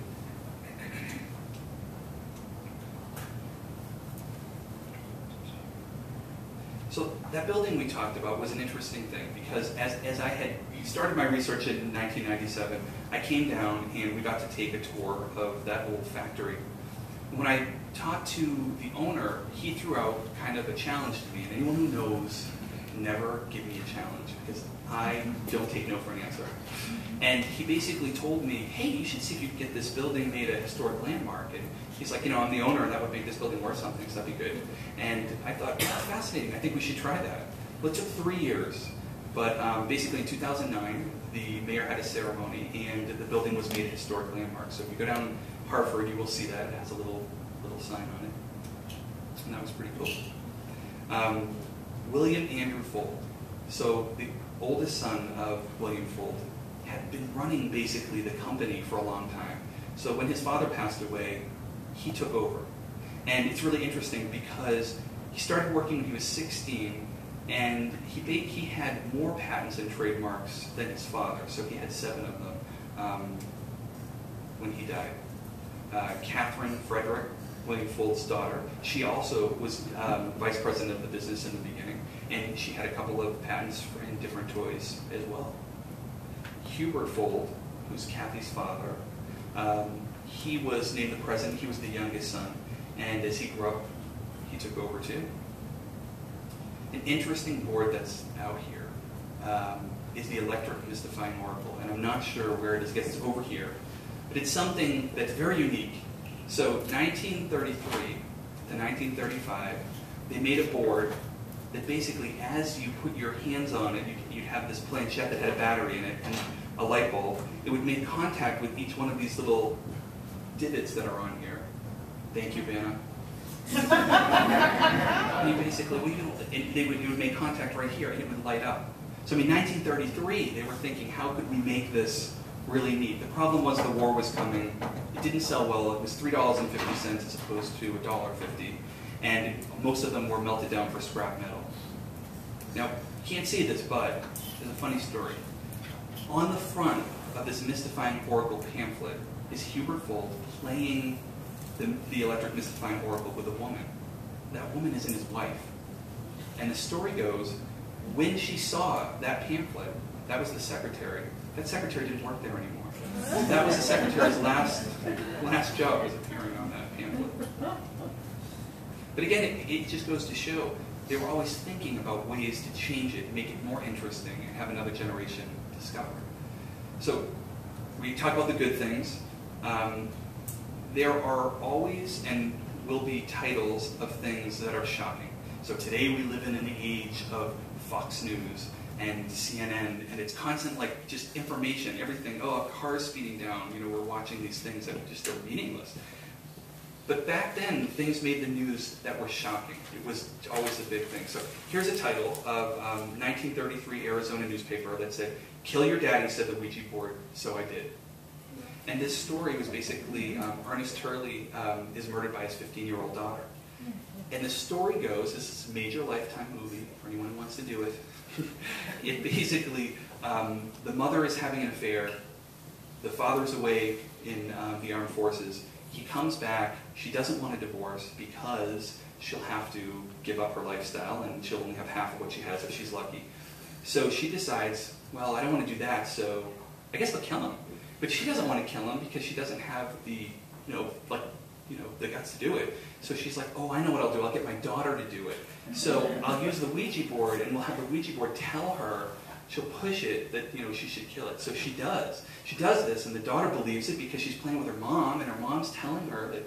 So that building we talked about was an interesting thing, because as I had started my research in 1997, I came down and we got to take a tour of that old factory. When I talked to the owner, he threw out kind of a challenge to me. And anyone who knows, never give me a challenge, because I don't take no for an answer. And he basically told me, hey, you should see if you can get this building made a historic landmark. And he's like, you know, I'm the owner, and that would make this building worth something, so that'd be good. And I thought, that's fascinating. I think we should try that. Well, it took 3 years. But basically in 2009, the mayor had a ceremony, and the building was made a historic landmark. So if you go down Hartford, you will see that. It has a little sign on it. and that was pretty cool. William Andrew Fold. So the oldest son of William Fold had been running basically the company for a long time. So when his father passed away, he took over. And it's really interesting because he started working when he was 16, and he had more patents and trademarks than his father. So he had 7 of them when he died. Catherine Frederick, William Fold's daughter, she also was vice president of the business in the beginning, and she had a couple of patents in different toys as well. Hubert Fold, who's Kathy's father, he was named the president. He was the youngest son, and as he grew up, he took over too. An interesting board that's out here is the Electric Mystifying Oracle, and I'm not sure where it is. I guess it's over here, but it's something that's very unique. So 1933 to 1935, they made a board that basically, as you put your hands on it, you'd have this planchette that had a battery in it and a light bulb. It would make contact with each one of these little divots that are on here. Thank you, Vanna. And you basically, you would make contact right here, and it would light up. So in 1933, they were thinking, how could we make this really neat? The problem was the war was coming. It didn't sell well. It was $3.50 as opposed to $1.50, and most of them were melted down for scrap metal. Now, you can't see this, but there's a funny story. On the front of this Mystifying Oracle pamphlet is Hubert Fold playing the Electric Mystifying Oracle with a woman. That woman isn't his wife. And the story goes, when she saw that pamphlet, that was the secretary. That secretary didn't work there anymore. That was the secretary's last job, was appearing on that pamphlet. But again, it just goes to show they were always thinking about ways to change it, make it more interesting, and have another generation discover it. So we talk about the good things. There are always and will be titles of things that are shocking. So today we live in an age of Fox News and CNN, and it's constant, like, just information, everything. Oh, a car's speeding down. You know, we're watching these things that just are meaningless. But back then, things made the news that were shocking. It was always a big thing. So here's a title of 1933 Arizona newspaper that said, "Kill your daddy," said the Ouija board, so I did. And this story was basically, Ernest Turley is murdered by his 15-year-old daughter. And the story goes, this is a major Lifetime movie, for anyone who wants to do it. It basically, the mother is having an affair, the father's away in the armed forces. He comes back, she doesn't want a divorce because she'll have to give up her lifestyle and she'll only have half of what she has if she's lucky. So she decides, well, I don't want to do that, so I guess I'll kill him. But she doesn't want to kill him because she doesn't have the, the guts to do it. So she's like, oh, I know what I'll do. I'll get my daughter to do it. So I'll use the Ouija board, and we'll have the Ouija board tell her, she'll push it, that she should kill it. So she does. She does this, and the daughter believes it because she's playing with her mom, and her mom's telling her that,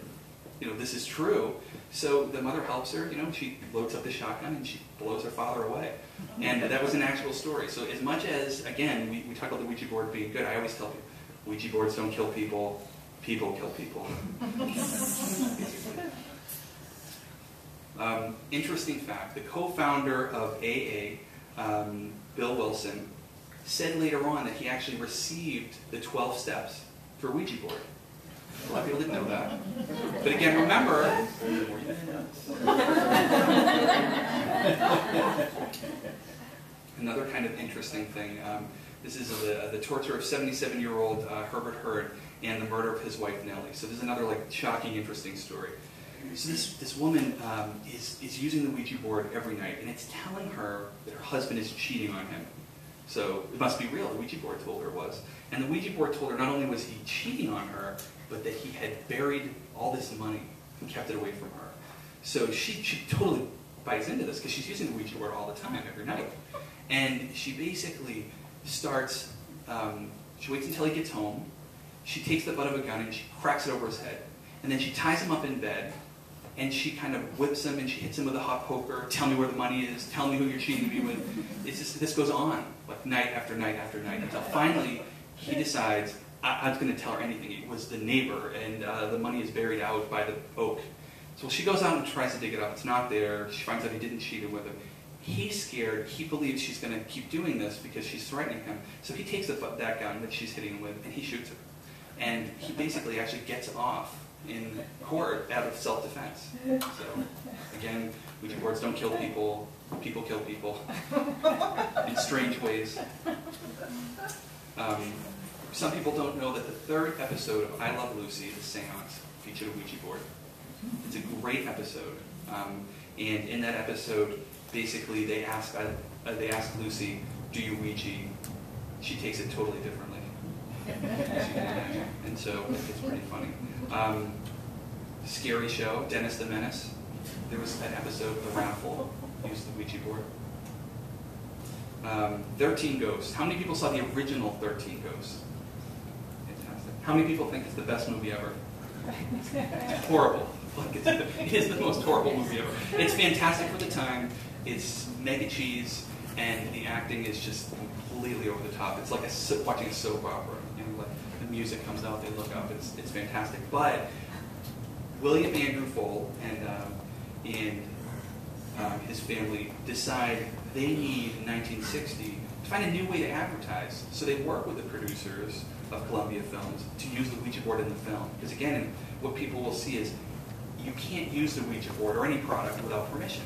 this is true. So the mother helps her. She loads up the shotgun, and she blows her father away. And that was an actual story. So as much as, again, we talk about the Ouija board being good, I always tell people, Ouija boards don't kill people. People kill people. Interesting fact, the co-founder of AA, Bill Wilson, said later on that he actually received the 12 steps for Ouija board. A lot of people didn't know that. But again, remember, another kind of interesting thing, this is the torture of 77-year-old Herbert Hurd and the murder of his wife Nellie. So this is another shocking, interesting story. So this woman is using the Ouija board every night, and it's telling her that her husband is cheating on him. So it must be real, the Ouija board told her it was. And the Ouija board told her not only was he cheating on her, but that he had buried all this money and kept it away from her. So she totally buys into this because she's using the Ouija board all the time, every night. And she basically starts, she waits until he gets home, she takes the butt of a gun and she cracks it over his head. And then she ties him up in bed, and she kind of whips him and she hits him with a hot poker, tell me where the money is, tell me who you're cheating me with. This goes on, night after night after night, until finally he decides, I'm going to tell her anything. It was the neighbor, and the money is buried out by the oak. So she goes out and tries to dig it up. It's not there. She finds out he didn't cheat with her. He's scared. He believes she's going to keep doing this because she's threatening him. So he takes that gun that she's hitting him with, and he shoots her. And he basically actually gets off in court out of self-defense. So, again, Ouija boards don't kill people. People kill people in strange ways. Some people don't know that the third episode of I Love Lucy, the seance, featured a Ouija board. It's a great episode. And in that episode, basically they ask Lucy, do you Ouija? She takes it totally differently. And so it's pretty funny. Scary show, Dennis the Menace. There was an episode, The Raffle, used the Ouija board. 13 Ghosts. How many people saw the original 13 Ghosts? Fantastic. How many people think it's the best movie ever? It's horrible. It is the most horrible movie ever. It's fantastic for the time. It's mega cheese, and the acting is just completely over the top. It's like watching a soap opera. You know, like the music comes out, they look up. It's fantastic. But William Andrew Fuld and his family decide they need in 1960 to find a new way to advertise. So they work with the producers of Columbia Films to use the Ouija board in the film. Because again, what people will see is you can't use the Ouija board or any product without permission.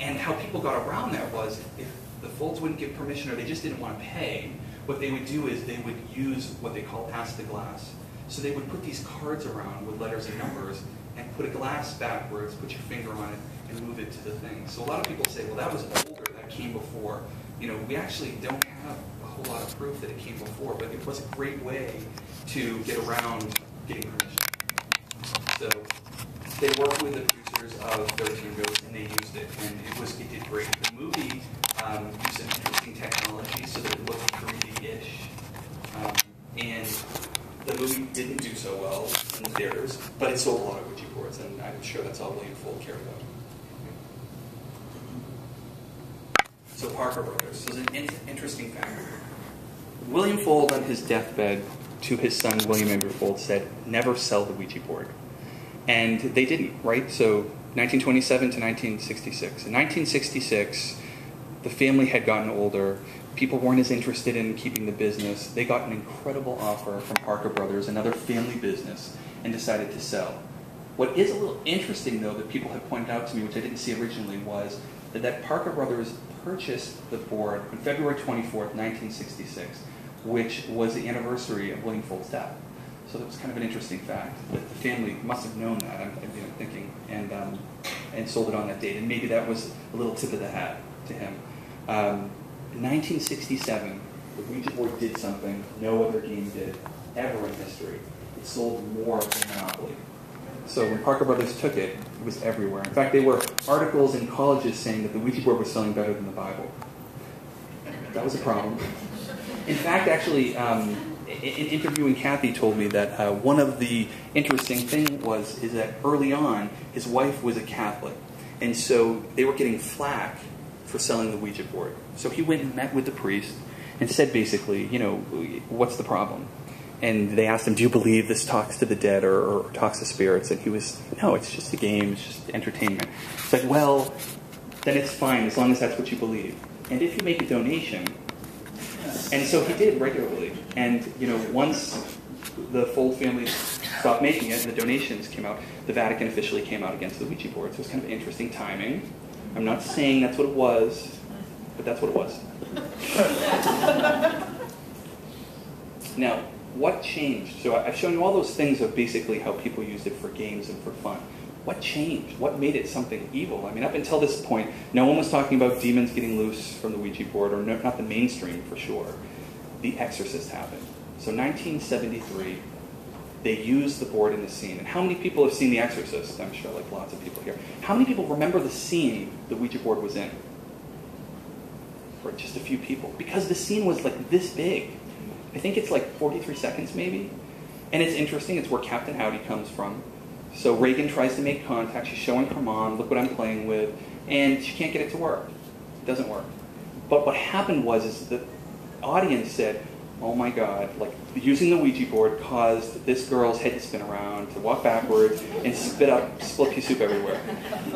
And how people got around that was if the Fulds wouldn't give permission or they just didn't want to pay, what they would do is they would use what they call pass the glass. So they would put these cards around with letters and numbers and put a glass backwards, put your finger on it, and move it to the thing. So a lot of people say, well, that was older, that came before. You know, we actually don't have a whole lot of proof that it came before, but it was a great way to get around getting permission. So they worked with the producers of 13 Ghosts, and they used it, and it did great. The movie used some interesting technology so that it looked 3D-ish. And the movie didn't do so well in the theaters, but it sold a lot of Ouija boards, and I'm sure that's all William Fuld cared about. So Parker Brothers. So there's an interesting fact. William Fuld, on his deathbed, to his son William Andrew Fuld, said, never sell the Ouija board. And they didn't, right? So 1927 to 1966. In 1966, the family had gotten older. People weren't as interested in keeping the business. They got an incredible offer from Parker Brothers, another family business, and decided to sell. What is a little interesting, though, that people have pointed out to me, which I didn't see originally, was that Parker Brothers purchased the board on February 24th, 1966, which was the anniversary of William Fuld's death. So that was kind of an interesting fact, that the family must have known that, I'm thinking, and sold it on that date. And maybe that was a little tip of the hat to him. In 1967, the Ouija board did something no other game did ever in history. It sold more than Monopoly. So when Parker Brothers took it, it was everywhere. In fact, there were articles in colleges saying that the Ouija board was selling better than the Bible. That was a problem. In fact, actually, in interviewing Kathy told me that one of the interesting things is that early on, his wife was a Catholic. And so they were getting flack for selling the Ouija board. So he went and met with the priest and said basically, you know, what's the problem? And they asked him, do you believe this talks to the dead or talks to spirits? And he was, no, it's just a game, it's just entertainment. It's like, well, then it's fine as long as that's what you believe. And if you make a donation, and so he did regularly. And, you know, once the Fuld family stopped making it and the donations came out, the Vatican officially came out against the Ouija board. So it was kind of interesting timing. I'm not saying that's what it was, but that's what it was. Now, what changed? So I've shown you all those things of basically how people used it for games and for fun. What changed? What made it something evil? I mean, up until this point, no one was talking about demons getting loose from the Ouija board, or not the mainstream for sure. The Exorcist happened. So 1973, they used the board in the scene. And how many people have seen The Exorcist? I'm sure like lots of people here. How many people remember the scene the Ouija board was in? Or just a few people. Because the scene was like this big. I think it's like 43 seconds maybe. And it's interesting, it's where Captain Howdy comes from. So Reagan tries to make contact, she's showing her mom, look what I'm playing with, and she can't get it to work. It doesn't work. But what happened was the audience said, oh my God, like using the Ouija board caused this girl's head to spin around, to walk backwards, and spit up split pea soup everywhere.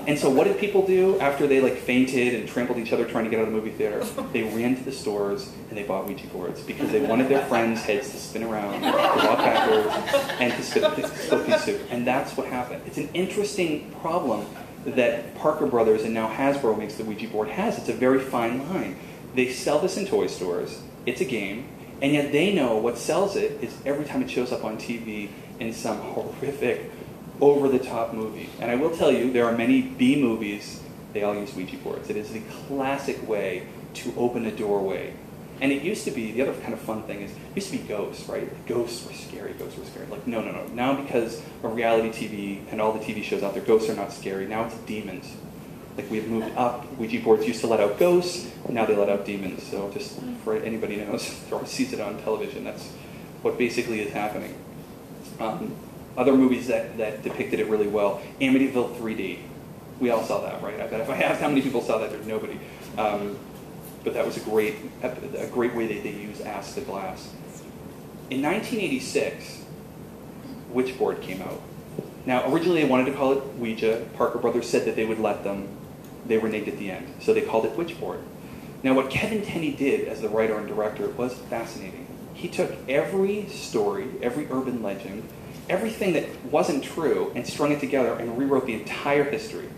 And so what did people do after they like fainted and trampled each other trying to get out of the movie theater? They ran to the stores and they bought Ouija boards because they wanted their friends' heads to spin around, to walk backwards, and to split pea soup. And that's what happened. It's an interesting problem that Parker Brothers and now Hasbro makes the Ouija board has. It's a very fine line. They sell this in toy stores. It's a game. And yet they know what sells it is every time it shows up on TV in some horrific, over-the-top movie. And I will tell you, there are many B movies, they all use Ouija boards. It is the classic way to open a doorway. And it used to be, the other kind of fun thing is, it used to be ghosts, right? Ghosts were scary, ghosts were scary. Like, no. Now because of reality TV and all the TV shows out there, ghosts are not scary. Now it's demons. Like we've moved up. Ouija boards used to let out ghosts, now they let out demons. So just for anybody knows or sees it on television, that's what basically is happening. Other movies that depicted it really well, Amityville 3D. We all saw that, right? I bet if I asked how many people saw that, there's nobody. But that was a great way they use acid glass. In 1986, Witchboard came out. Now, originally they wanted to call it Ouija. Parker Brothers said that they would let them. They reneged at the end, so they called it Witchboard. Now, what Kevin Tenney did as the writer and director was fascinating. He took every story, every urban legend, everything that wasn't true, and strung it together and rewrote the entire history.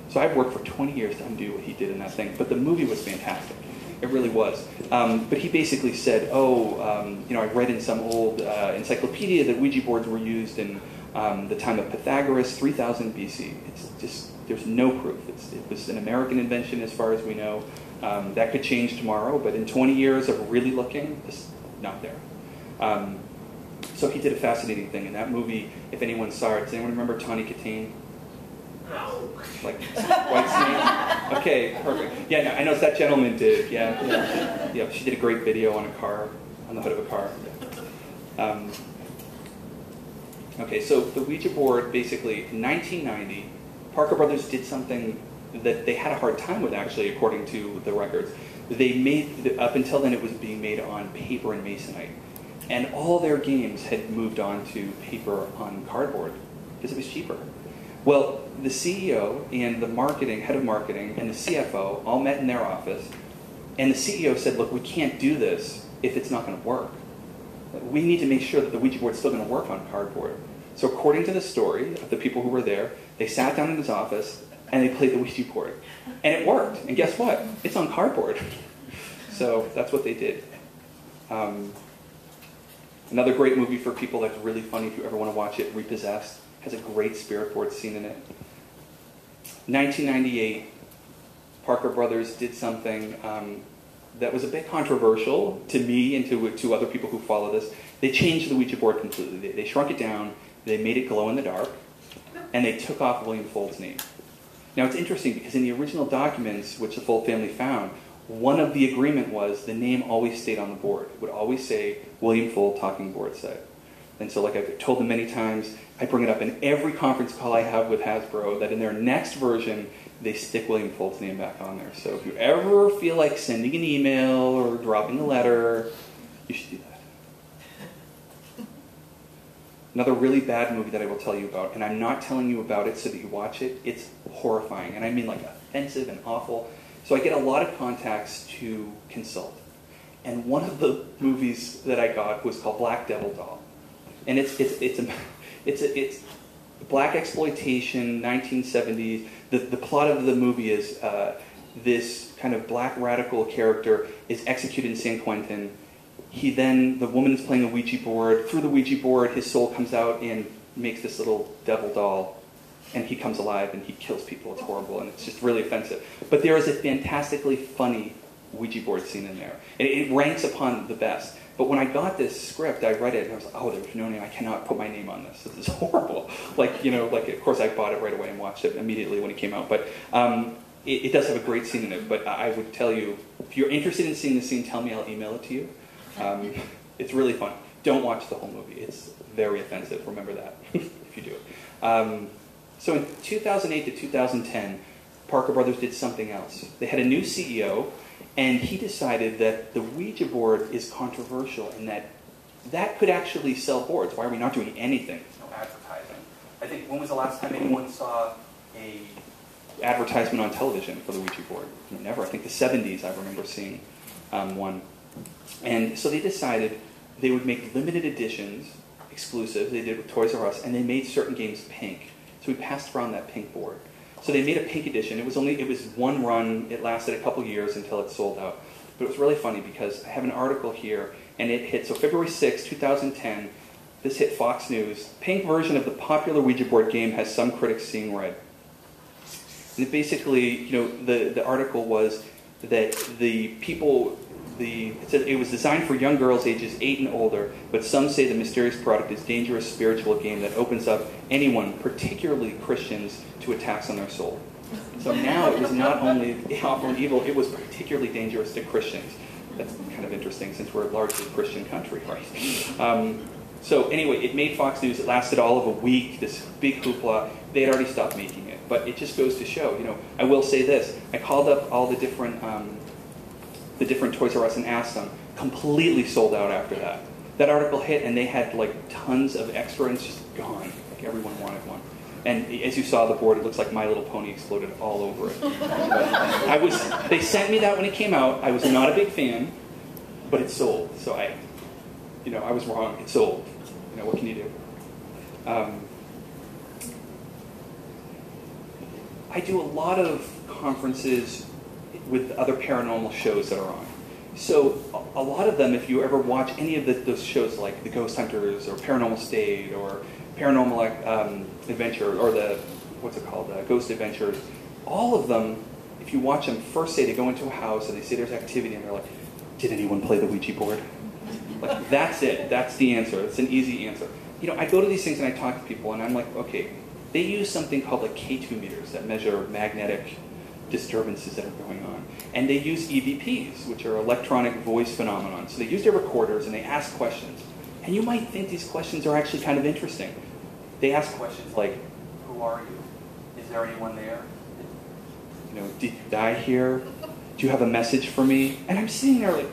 So I've worked for 20 years to undo what he did in that thing, but the movie was fantastic. It really was. But he basically said, I read in some old encyclopedia that Ouija boards were used in the time of Pythagoras, 3000 BC. It's just, there's no proof. It was an American invention as far as we know. That could change tomorrow, but in 20 years of really looking, it's not there. So he did a fascinating thing in that movie. If anyone saw it, does anyone remember Tawny Katane? Like White Snake? Okay, perfect. Yeah, no, I know that gentleman did. Yeah, she did a great video on a car, on the hood of a car. Yeah. Okay, so the Ouija board, basically, in 1990, Parker Brothers did something that they had a hard time with, actually, according to the records. They made, up until then, it was being made on paper and masonite. And all their games had moved on to paper on cardboard, because it was cheaper. Well, the CEO and the head of marketing, and the CFO all met in their office, and the CEO said, look, we can't do this if it's not going to work. We need to make sure that the Ouija board is still going to work on cardboard. So according to the story of the people who were there, they sat down in his office and they played the Ouija board. And it worked. And guess what? It's on cardboard. So that's what they did. Another great movie for people that's really funny if you ever want to watch it, Repossessed, has a great spirit board scene in it. 1998, Parker Brothers did something that was a bit controversial to me and to other people who follow this. They changed the Ouija board completely. They shrunk it down, they made it glow in the dark, and they took off William Folt's name. Now it's interesting because in the original documents which the Folt family found, one of the agreement was the name always stayed on the board. It would always say William Folt Talking Board Set. And so like I've told them many times, I bring it up in every conference call I have with Hasbro that in their next version, they stick William Folt's name back on there. So if you ever feel like sending an email or dropping a letter, you should do that. Another really bad movie that I will tell you about, and I'm not telling you about it so that you watch it, it's horrifying. And I mean like offensive and awful. So I get a lot of contacts to consult. And one of the movies that I got was called Black Devil Doll. And it's black exploitation, 1970s. The plot of the movie is this kind of black radical character is executed in San Quentin. The woman is playing a Ouija board. Through the Ouija board, his soul comes out and makes this little devil doll. And he comes alive and he kills people. It's horrible and it's just really offensive. But there is a fantastically funny Ouija board scene in there. It ranks upon the best. But when I got this script, I read it and I was like, oh, there's no name. I cannot put my name on this. This is horrible. Of course I bought it right away and watched it immediately when it came out. But it does have a great scene in it. But I would tell you, if you're interested in seeing the scene, tell me. I'll email it to you. It's really fun. Don't watch the whole movie. It's very offensive. Remember that if you do it. So in 2008 to 2010, Parker Brothers did something else. They had a new CEO, And he decided that the Ouija board is controversial and that could actually sell boards. Why are we not doing anything? No advertising. I think, when was the last time anyone saw a advertisement on television for the Ouija board? Never. I think the 70s I remember seeing one. And so they decided they would make limited editions, exclusive. They did with Toys R Us, and they made certain games pink. So we passed around that pink board. So they made a pink edition. It was one run. It lasted a couple years until it sold out. But it was really funny because I have an article here, and it hit, so February 6, 2010, this hit Fox News. Pink version of the popular Ouija board game has some critics seeing red. And it basically, the article was that it said it was designed for young girls ages 8 and older, but some say the mysterious product is a dangerous spiritual game that opens up anyone, particularly Christians, to attacks on their soul. So now it was not only awful and evil, it was particularly dangerous to Christians. That's kind of interesting since we're a largely Christian country, right? So anyway, it made Fox News. It lasted all of a week, this big hoopla. They had already stopped making it. But it just goes to show, I will say this. I called up all the different Toys R Us and asked them. Completely sold out after that. That article hit and they had like tons of extra and it's just gone. Like everyone wanted one. And as you saw the board, it looks like My Little Pony exploded all over it. They sent me that when it came out. I was not a big fan, but it sold. So I was wrong. It sold. What can you do? I do a lot of conferences with other paranormal shows that are on. So a lot of them, if you ever watch any of those shows like The Ghost Hunters or Paranormal State or Paranormal Adventure or Ghost Adventures, all of them, if you watch them, first say they go into a house and they say there's activity and they're like, did anyone play the Ouija board? Like, that's it. That's the answer. It's an easy answer. I go to these things and I talk to people and I'm like, okay, they use something called like K2 meters that measure magnetic disturbances that are going on. And they use EVPs, which are electronic voice phenomenon. So they use their recorders and they ask questions. And you might think these questions are actually kind of interesting. They ask questions like, who are you? Is there anyone there? Did you die here? Do you have a message for me? And I'm sitting there like,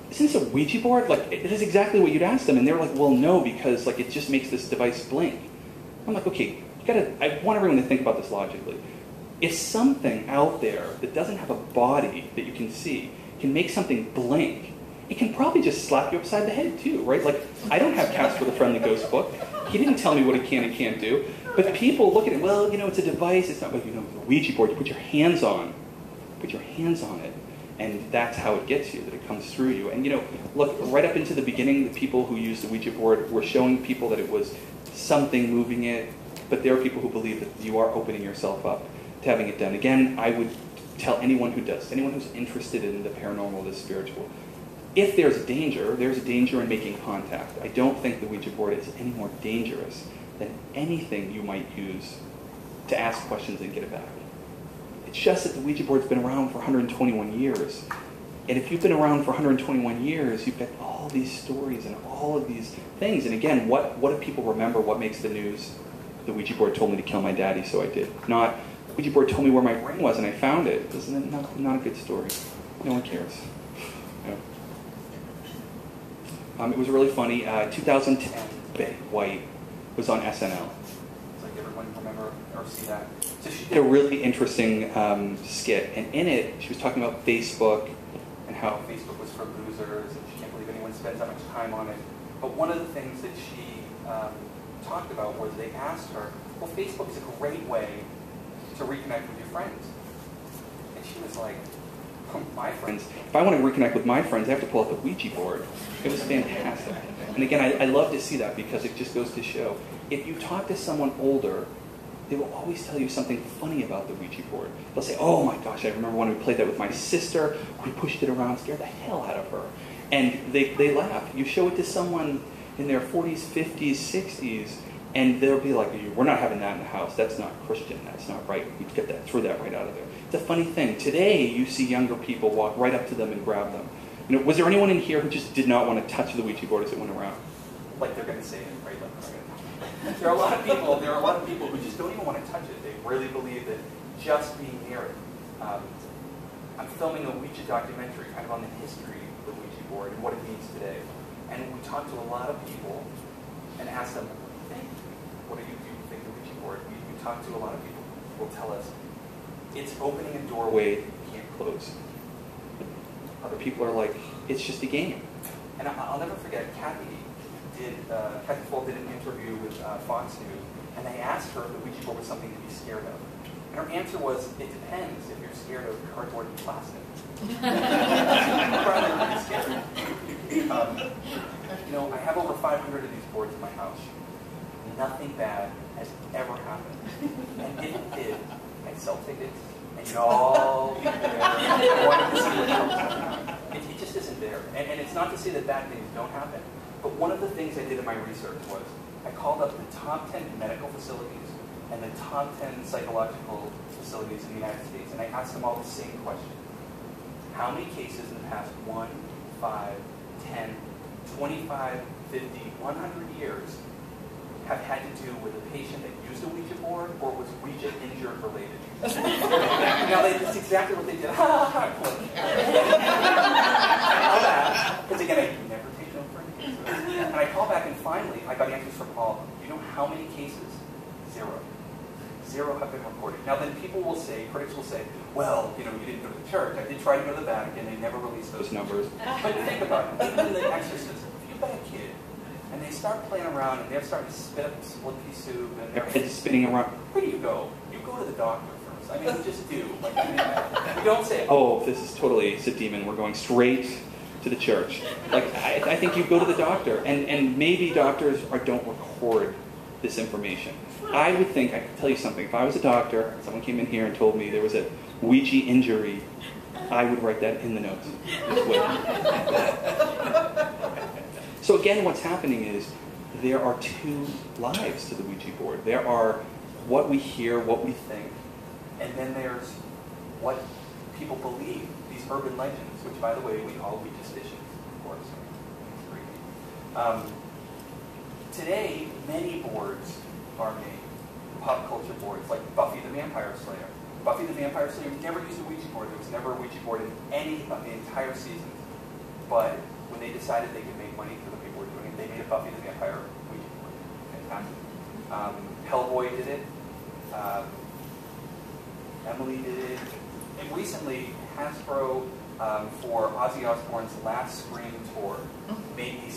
isn't this a Ouija board? Like, it is exactly what you'd ask them. And they're like, well, no, because like it just makes this device blink. I'm like, okay, I want everyone to think about this logically. If something out there that doesn't have a body that you can see can make something blink, it can probably just slap you upside the head too, right? Like, I don't have Casper the Friendly Ghost book. He didn't tell me what it can and can't do. But people look at it, well, it's a device. It's not like, the Ouija board. You put your hands on. Put your hands on it. And that's how it gets you, that it comes through you. And, look, right up into the beginning, the people who used the Ouija board were showing people that it was something moving it. But there are people who believe that you are opening yourself up to having it done. Again, I would tell anyone who's interested in the paranormal, the spiritual, if there's a danger in making contact. I don't think the Ouija board is any more dangerous than anything you might use to ask questions and get it back. It's just that the Ouija board's been around for 121 years. And if you've been around for 121 years, you've got all these stories and all of these things. And again, what do people remember? What makes the news? The Ouija board told me to kill my daddy, so I did. Not, the Ouija board told me where my ring was and I found it. Isn't it not a good story? No one cares. It was really funny. 2010, Betty White was on SNL. It's like everyone remember or see that. So she did a really interesting skit, and in it, she was talking about Facebook and how Facebook was for losers, and she can't believe anyone spends that much time on it. But one of the things that she talked about was they asked her, well, Facebook's a great way to reconnect with your friends. And she was like, my friends, if I want to reconnect with my friends, I have to pull out the Ouija board. It was fantastic. And again, I love to see that because it just goes to show, if you talk to someone older, they will always tell you something funny about the Ouija board. They'll say, oh my gosh, I remember when we played that with my sister, we pushed it around, scared the hell out of her. And they laugh. You show it to someone in their 40s, 50s, 60s, and they'll be like, we're not having that in the house. That's not Christian. That's not right. We get that, throw that right out of there. It's a funny thing. Today, you see younger people walk right up to them and grab them. Was there anyone in here who just did not want to touch the Ouija board as it went around? Like they're going to say it, right? Like, there are a lot of people who just don't even want to touch it. They really believe that just being near it. I'm filming a Ouija documentary kind of on the history of the Ouija board and what it means today. And we talked to a lot of people and asked them, what do you think of the Ouija board? We talked to a lot of people who will tell us, it's opening a doorway you can't close. Other people are like, it's just a game. And I'll never forget, Kathy Fold did an interview with Fox News, and they asked her if the Ouija board was something to be scared of. And her answer was, it depends if you're scared of cardboard and plastic. Probably pretty scary. You know, I have over 500 of these boards in my house. Nothing bad has ever happened. And if it did, I'd sell tickets, and you'd all be there. I wanted to see what else. It just isn't there. And it's not to say that bad things don't happen. But one of the things I did in my research was I called up the top 10 medical facilities and the top 10 psychological facilities in the United States, and I asked them all the same question. How many cases in the past 1, 5, 10, 25, 50, 100 years have had to do with a patient that used a Ouija board or was Ouija injured related? Now, that's exactly what they did. Because again, I never take them for any cases. And I call back, and finally, I got answers from all of them. You know how many cases? 0. 0 have been reported. Now then people will say, critics will say, well, you know, you didn't go to the church. I did try to go to the Vatican. They never released those numbers. But think about it. Even in the exorcism, if you've got a kid, and they start playing around, and they're starting to spit up split pea soup, and their head is spinning around, where do you go? You go to the doctor first. I mean, you just do. Like, I mean, you don't say, oh, this is totally, it's a demon. We're going straight to the church. Like, I think you go to the doctor, and maybe doctors don't record this information. I would think, I could tell you something, if I was a doctor, and someone came in here and told me there was a Ouija injury, I would write that in the notes. So again, what's happening is there are 2 lives to the Ouija board. There are what we hear, what we think, and then there's what people believe, these urban legends, which, by the way, we call Ouija-stitious, of course. Today, many boards are made, pop culture boards, like Buffy the Vampire Slayer. Buffy the Vampire Slayer never used a Ouija board. There was never a Ouija board in any of the entire seasons. But when they decided they could make money for the people who were doing it, they made a Buffy the Vampire Ouija board. Fantastic. Hellboy did it. Emily did it. And recently, Hasbro, for Ozzy Osbourne's last Scream tour, made these